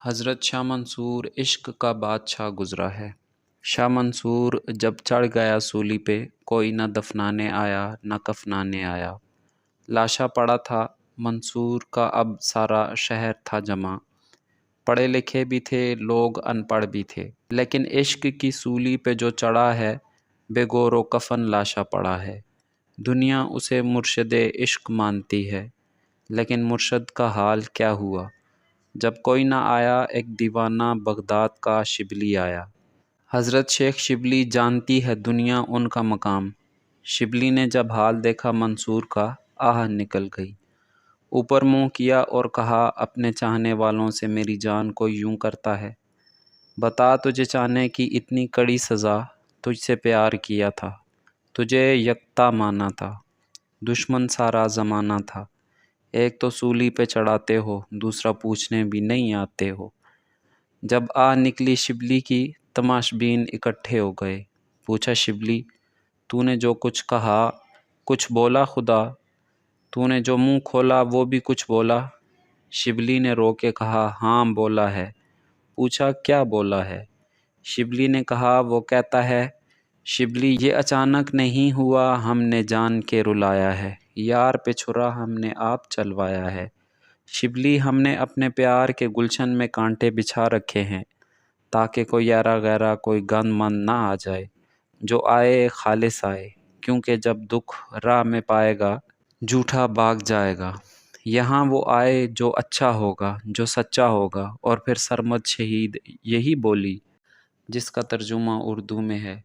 حضرت شاہ منصور عشق کا بادشاہ گزرا ہے۔ شاہ منصور جب چڑھ گیا سولی پہ، کوئی نہ دفنانے آیا نہ کفنانے آیا۔ لاشا پڑا تھا منصور کا اب سارا شہر تھا جمع، پڑھے لکھے بھی تھے لوگ، ان پڑھ بھی تھے، لیکن عشق کی سولی پہ جو چڑھا ہے، بے گور و کفن لاشا پڑا ہے۔ دنیا اسے مرشد عشق مانتی ہے، لیکن مرشد کا حال کیا ہوا؟ جب کوئی نہ آیا، ایک دیوانہ بغداد کا شبلی آیا۔ حضرت شیخ شبلی جانتی ہے دنیا ان کا مقام۔ شبلی نے جب حال دیکھا منصور کا، آہ نکل گئی۔ اوپر منہ کیا اور کہا، اپنے چاہنے والوں سے میری جان کو یوں کرتا ہے؟ بتا تجھے چاہنے کی اتنی کڑی سزا، تجھ سے پیار کیا تھا، تجھے یکتا مانا تھا، دشمن سارا زمانہ تھا۔ ایک تو سولی پہ چڑھاتے ہو، دوسرا پوچھنے بھی نہیں آتے ہو۔ جب آہ نکلی شبلی کی، تماش بین اکٹھے ہو گئے۔ پوچھا شبلی، تو نے جو کچھ کہا، کچھ بولا خدا؟ تو نے جو منہ کھولا وہ بھی کچھ بولا؟ شبلی نے رو کے کہا، ہاں بولا ہے۔ پوچھا کیا بولا ہے؟ شبلی نے کہا، وہ کہتا ہے، شبلی یہ اچانک نہیں ہوا، ہم نے جان کے رلایا ہے، یار پہ چھرا ہم نے آپ چلوایا ہے۔ شبلی، ہم نے اپنے پیار کے گلشن میں کانٹے بچھا رکھے ہیں، تاکہ کوئی یارا غیرہ کوئی گند مند نہ آ جائے، جو آئے خالص آئے، کیونکہ جب دکھ راہ میں پائے گا، جھوٹا بھاگ جائے گا۔ یہاں وہ آئے جو اچھا ہوگا، جو سچا ہوگا۔ اور پھر سرمد شہید یہی بولی، جس کا ترجمہ اردو میں ہے۔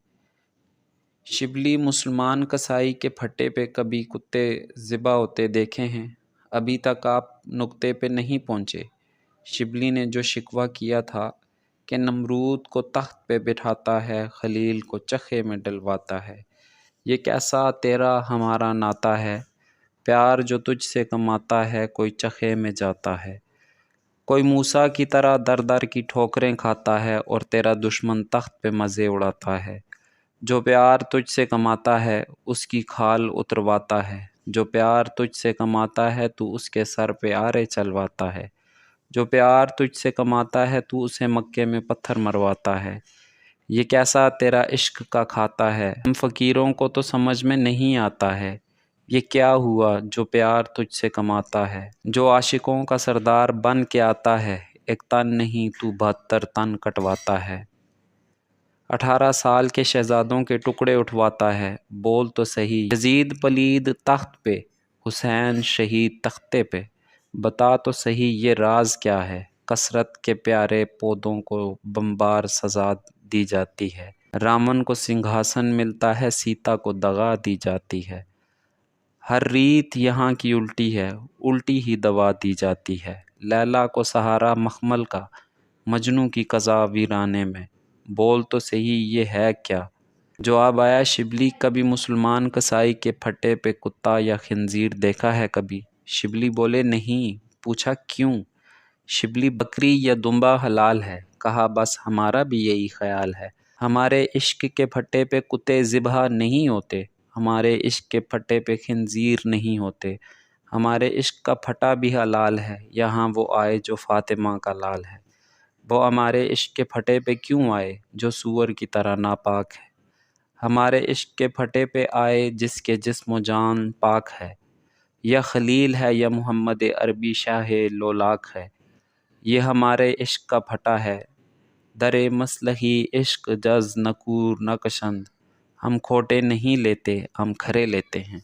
شبلی، مسلمان کسائی کے پھٹے پہ کبھی کتے ذبح ہوتے دیکھے ہیں؟ ابھی تک آپ نقطے پہ نہیں پہنچے۔ شبلی نے جو شکوہ کیا تھا کہ نمرود کو تخت پہ بٹھاتا ہے، خلیل کو چخے میں ڈلواتا ہے، یہ کیسا تیرا ہمارا ناتا ہے؟ پیار جو تجھ سے کماتا ہے، کوئی چخے میں جاتا ہے، کوئی موسیٰ کی طرح در در کی ٹھوکریں کھاتا ہے، اور تیرا دشمن تخت پہ مزے اڑاتا ہے۔ جو پیار تجھ سے کماتا ہے، اس کی کھال اترواتا ہے۔ جو پیار تجھ سے کماتا ہے، تو اس کے سر پہ آرے چلواتا ہے۔ جو پیار تجھ سے کماتا ہے، تو اسے مکے میں پتھر مرواتا ہے۔ یہ کیسا تیرا عشق کا کھاتا ہے، ہم فقیروں کو تو سمجھ میں نہیں آتا ہے۔ یہ کیا ہوا جو پیار تجھ سے کماتا ہے، جو عاشقوں کا سردار بن کے آتا ہے، ایک تن نہیں تو 72 تن کٹواتا ہے۔ 18 سال کے شہزادوں کے ٹکڑے اٹھواتا ہے، بول تو صحیح، یزید پلید تخت پہ، حسین شہید تختے پہ، بتا تو صحیح یہ راز کیا ہے؟ کثرت کے پیارے پودوں کو بمبار سزا دی جاتی ہے، رامن کو سنگھاسن ملتا ہے، سیتا کو دغا دی جاتی ہے۔ ہر ریت یہاں کی الٹی ہے، الٹی ہی دوا دی جاتی ہے۔ لیلا کو سہارا مخمل کا، مجنوں کی قضا ویرانے میں، بول تو صحیح یہ ہے کیا؟ جواب آیا شبلی، کبھی مسلمان کسائی کے پھٹے پہ کتا یا خنزیر دیکھا ہے کبھی؟ شبلی بولے، نہیں۔ پوچھا کیوں؟ شبلی، بکری یا دمبا حلال ہے۔ کہا، بس ہمارا بھی یہی خیال ہے۔ ہمارے عشق کے پھٹے پہ کتے ذبح نہیں ہوتے، ہمارے عشق کے پھٹے پہ خنزیر نہیں ہوتے۔ ہمارے عشق کا پھٹا بھی حلال ہے، یہاں وہ آئے جو فاطمہ کا لال ہے۔ وہ ہمارے عشق کے پھٹے پہ کیوں آئے، جو سور کی طرح ناپاک ہے؟ ہمارے عشق کے پھٹے پہ آئے جس کے جسم و جان پاک ہے، یا خلیل ہے یا محمد عربی شاہ لولاک ہے۔ یہ ہمارے عشق کا پھٹا ہے، درِ مصلحی عشق جز نہ کور نہ کشند، ہم کھوٹے نہیں لیتے، ہم کھرے لیتے ہیں۔